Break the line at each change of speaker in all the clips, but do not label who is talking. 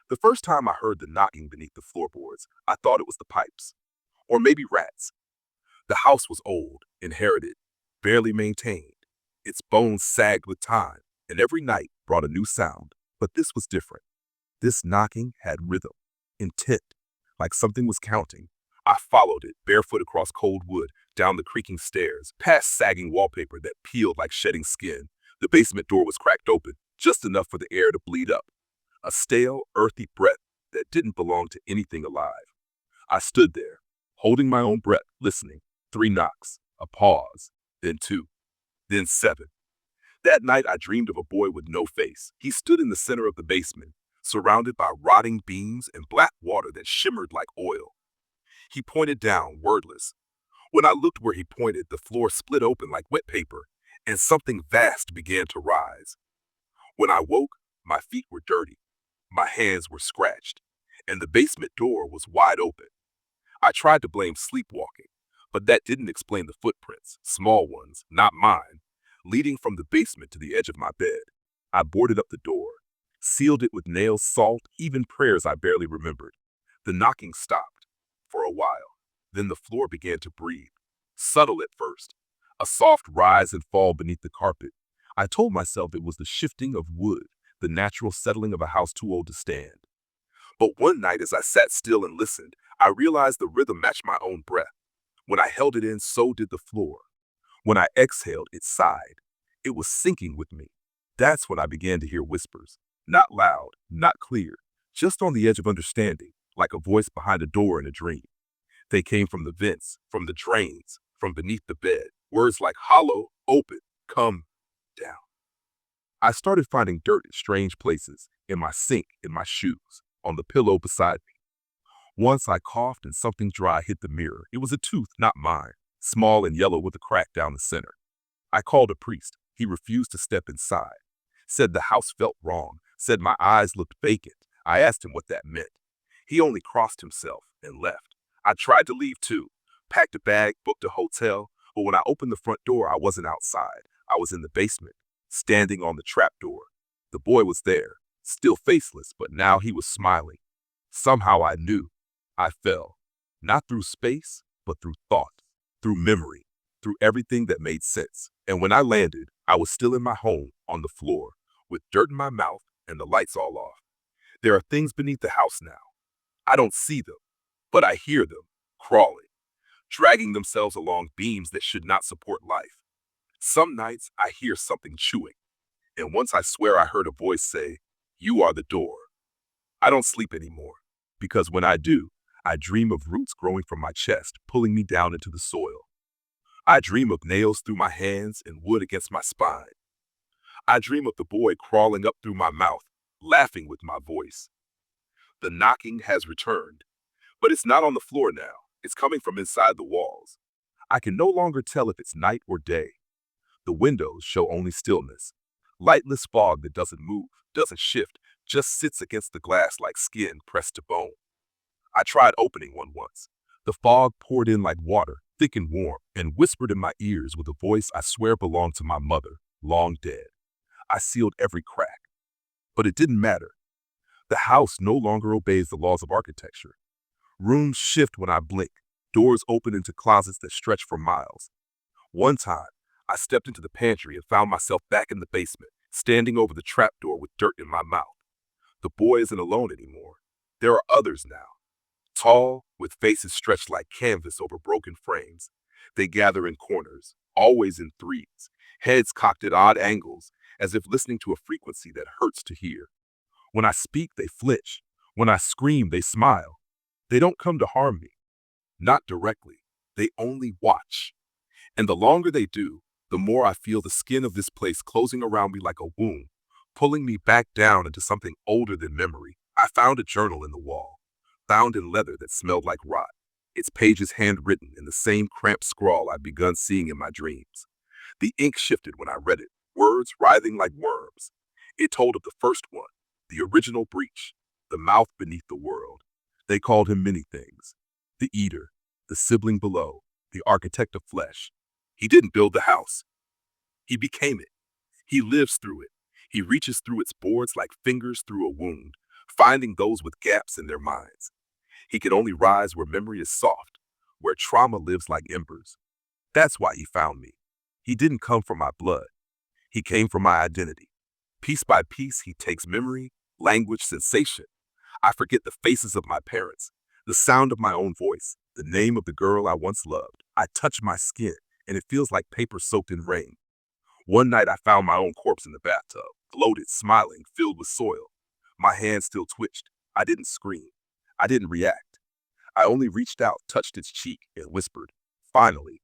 The first time I heard the knocking beneath the floorboards, I thought it was the pipes. Or maybe rats. The house was old, inherited, barely maintained. Its bones sagged with time, and every night brought a new sound. But this was different. This knocking had rhythm, intent, like something was counting. I followed it, barefoot across cold wood, down the creaking stairs, past sagging wallpaper that peeled like shedding skin. The basement door was cracked open, just enough for the air to bleed up. A stale, earthy breath that didn't belong to anything alive. I stood there, holding my own breath, listening. 3 knocks, a pause, then 2, then 7. That night I dreamed of a boy with no face. He stood in the center of the basement, surrounded by rotting beams and black water that shimmered like oil. He pointed down, wordless. When I looked where he pointed, the floor split open like wet paper, and something vast began to rise. When I woke, my feet were dirty, my hands were scratched, and the basement door was wide open. I tried to blame sleepwalking, but that didn't explain the footprints, small ones, not mine, leading from the basement to the edge of my bed. I boarded up the door, sealed it with nails, salt, even prayers I barely remembered. The knocking stopped for a while. Then the floor began to breathe, subtle at first, a soft rise and fall beneath the carpet. I told myself it was the shifting of wood, the natural settling of a house too old to stand. But one night, as I sat still and listened, I realized the rhythm matched my own breath. When I held it in, so did the floor. When I exhaled, it sighed. It was sinking with me. That's when I began to hear whispers. Not loud, not clear, just on the edge of understanding, like a voice behind a door in a dream. They came from the vents, from the drains, from beneath the bed. Words like hollow, open, come down. I started finding dirt in strange places, in my sink, in my shoes, on the pillow beside me. Once I coughed and something dry hit the mirror. It was a tooth, not mine, small and yellow with a crack down the center. I called a priest. He refused to step inside. Said the house felt wrong. Said my eyes looked vacant. I asked him what that meant. He only crossed himself and left. I tried to leave too. Packed a bag, booked a hotel, but when I opened the front door, I wasn't outside. I was in the basement, standing on the trap door. The boy was there, still faceless, but now he was smiling. Somehow I knew. I fell, not through space, but through thought, through memory, through everything that made sense. And when I landed, I was still in my home, on the floor, with dirt in my mouth and the lights all off. There are things beneath the house now. I don't see them, but I hear them, crawling, dragging themselves along beams that should not support life. Some nights I hear something chewing, and once I swear I heard a voice say, "You are the door." I don't sleep anymore, because when I do, I dream of roots growing from my chest, pulling me down into the soil. I dream of nails through my hands and wood against my spine. I dream of the boy crawling up through my mouth, laughing with my voice. The knocking has returned, but it's not on the floor now. It's coming from inside the walls. I can no longer tell if it's night or day. The windows show only stillness. Lightless fog that doesn't move, doesn't shift, just sits against the glass like skin pressed to bone. I tried opening one once. The fog poured in like water, thick and warm, and whispered in my ears with a voice I swear belonged to my mother, long dead. I sealed every crack. But it didn't matter. The house no longer obeys the laws of architecture. Rooms shift when I blink. Doors open into closets that stretch for miles. One time, I stepped into the pantry and found myself back in the basement, standing over the trapdoor with dirt in my mouth. The boy isn't alone anymore. There are others now. Tall, with faces stretched like canvas over broken frames. They gather in corners, always in threes, heads cocked at odd angles, as if listening to a frequency that hurts to hear. When I speak, they flinch. When I scream, they smile. They don't come to harm me. Not directly. They only watch. And the longer they do, the more I feel the skin of this place closing around me like a womb, pulling me back down into something older than memory. I found a journal in the wall, bound in leather that smelled like rot, its pages handwritten in the same cramped scrawl I'd begun seeing in my dreams. The ink shifted when I read it, words writhing like worms. It told of the first one, the original breach, the mouth beneath the world. They called him many things: the eater, the sibling below, the architect of flesh. He didn't build the house. He became it. He lives through it. He reaches through its boards like fingers through a wound, finding those with gaps in their minds. He can only rise where memory is soft, where trauma lives like embers. That's why he found me. He didn't come from my blood. He came from my identity. Piece by piece, he takes memory, language, sensation. I forget the faces of my parents, the sound of my own voice, the name of the girl I once loved. I touch my skin, and it feels like paper soaked in rain. One night, I found my own corpse in the bathtub, bloated, smiling, filled with soil. My hand still twitched. I didn't scream. I didn't react. I only reached out, touched its cheek, and whispered, "Finally."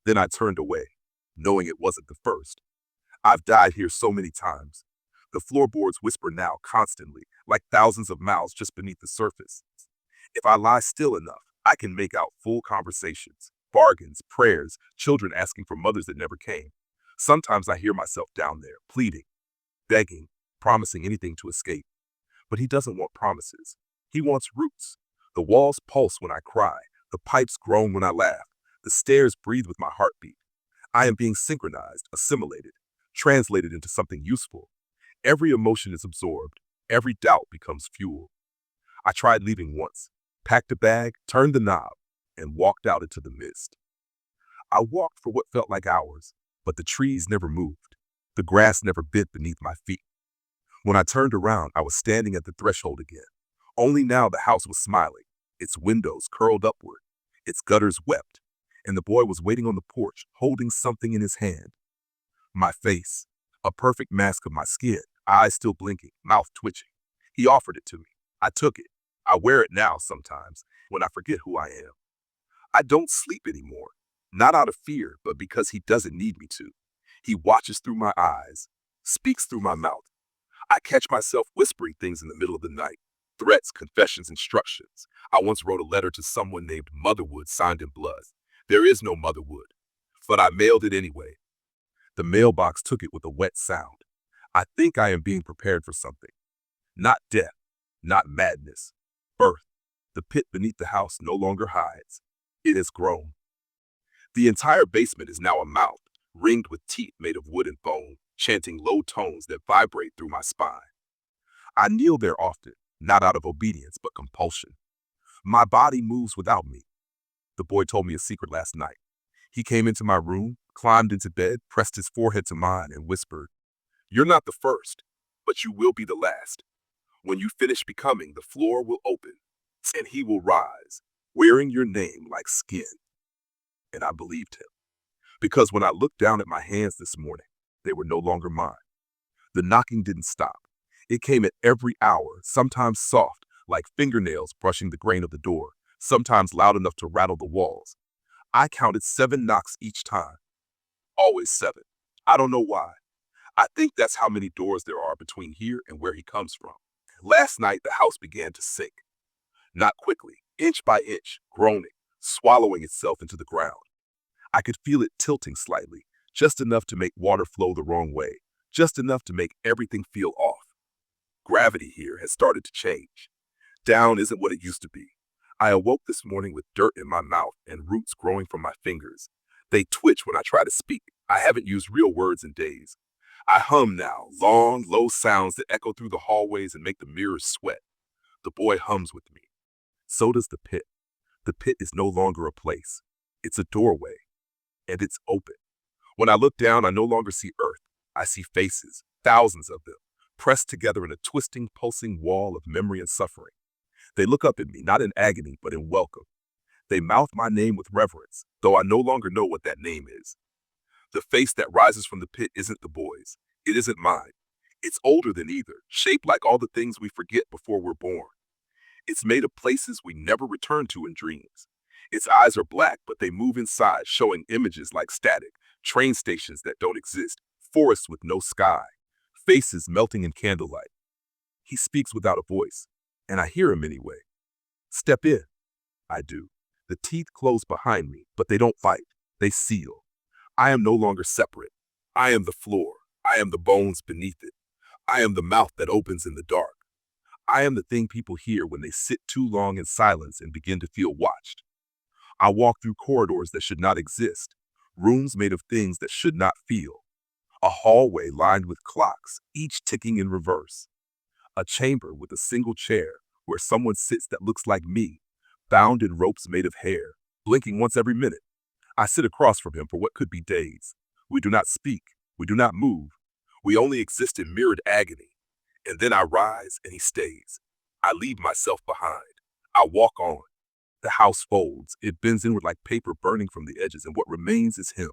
Then I turned away, knowing it wasn't the first. I've died here so many times. The floorboards whisper now constantly, like thousands of mouths just beneath the surface. If I lie still enough, I can make out full conversations, bargains, prayers, children asking for mothers that never came. Sometimes I hear myself down there, pleading, begging, promising anything to escape. But he doesn't want promises. He wants roots. The walls pulse when I cry, the pipes groan when I laugh, the stairs breathe with my heartbeat. I am being synchronized, assimilated, translated into something useful. Every emotion is absorbed. Every doubt becomes fuel. I tried leaving once, packed a bag, turned the knob, and walked out into the mist. I walked for what felt like hours, but the trees never moved. The grass never bit beneath my feet. When I turned around, I was standing at the threshold again. Only now the house was smiling, its windows curled upward, its gutters wept, and the boy was waiting on the porch, holding something in his hand. My face, a perfect mask of my skin, eyes still blinking, mouth twitching. He offered it to me. I took it. I wear it now sometimes when I forget who I am. I don't sleep anymore, not out of fear, but because he doesn't need me to. He watches through my eyes, speaks through my mouth. I catch myself whispering things in the middle of the night. Threats, confessions, instructions. I once wrote a letter to someone named Motherwood signed in blood. There is no Motherwood, but I mailed it anyway. The mailbox took it with a wet sound. I think I am being prepared for something. Not death, not madness. Birth. The pit beneath the house no longer hides. It has grown. The entire basement is now a mouth, ringed with teeth made of wood and bone, chanting low tones that vibrate through my spine. I kneel there often, not out of obedience, but compulsion. My body moves without me. The boy told me a secret last night. He came into my room, climbed into bed, pressed his forehead to mine, and whispered, "You're not the first, but you will be the last. When you finish becoming, the floor will open, and he will rise, wearing your name like skin." And I believed him. Because when I looked down at my hands this morning, they were no longer mine. The knocking didn't stop. It came at every hour, sometimes soft, like fingernails brushing the grain of the door, sometimes loud enough to rattle the walls. I counted 7 knocks each time. Always 7. I don't know why. I think that's how many doors there are between here and where he comes from. Last night, the house began to sink. Not quickly, inch by inch, groaning, swallowing itself into the ground. I could feel it tilting slightly, just enough to make water flow the wrong way, just enough to make everything feel off. Gravity here has started to change. Down isn't what it used to be. I awoke this morning with dirt in my mouth and roots growing from my fingers. They twitch when I try to speak. I haven't used real words in days. I hum now, long, low sounds that echo through the hallways and make the mirrors sweat. The boy hums with me. So does the pit. The pit is no longer a place. It's a doorway, and it's open. When I look down, I no longer see earth. I see faces, thousands of them, pressed together in a twisting, pulsing wall of memory and suffering. They look up at me, not in agony, but in welcome. They mouth my name with reverence, though I no longer know what that name is. The face that rises from the pit isn't the boy's. It isn't mine. It's older than either, shaped like all the things we forget before we're born. It's made of places we never return to in dreams. Its eyes are black, but they move inside, showing images like static, train stations that don't exist, forests with no sky, faces melting in candlelight. He speaks without a voice, and I hear him anyway. "Step in." I do. The teeth close behind me, but they don't fight. They seal. I am no longer separate. I am the floor. I am the bones beneath it. I am the mouth that opens in the dark. I am the thing people hear when they sit too long in silence and begin to feel watched. I walk through corridors that should not exist, rooms made of things that should not feel, a hallway lined with clocks, each ticking in reverse. A chamber with a single chair where someone sits that looks like me, bound in ropes made of hair, blinking once every minute. I sit across from him for what could be days. We do not speak. We do not move. We only exist in mirrored agony. And then I rise and he stays. I leave myself behind. I walk on. The house folds. It bends inward like paper burning from the edges, and what remains is him,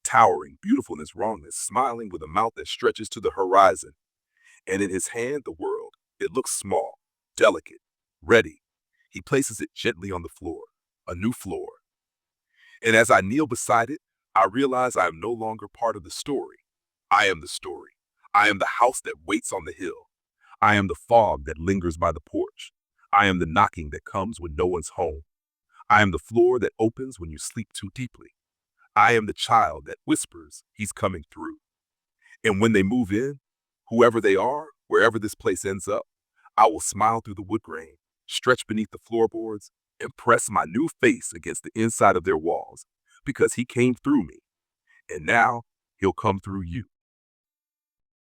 towering, beautiful in his wrongness, smiling with a mouth that stretches to the horizon. And in his hand, the world. It looks small, delicate, ready. He places it gently on the floor, a new floor. And as I kneel beside it, I realize I am no longer part of the story. I am the story. I am the house that waits on the hill. I am the fog that lingers by the porch. I am the knocking that comes when no one's home. I am the floor that opens when you sleep too deeply. I am the child that whispers he's coming through. And when they move in, whoever they are, wherever this place ends up, I will smile through the wood grain, stretch beneath the floorboards, and press my new face against the inside of their walls, because he came through me, and now he'll come through you.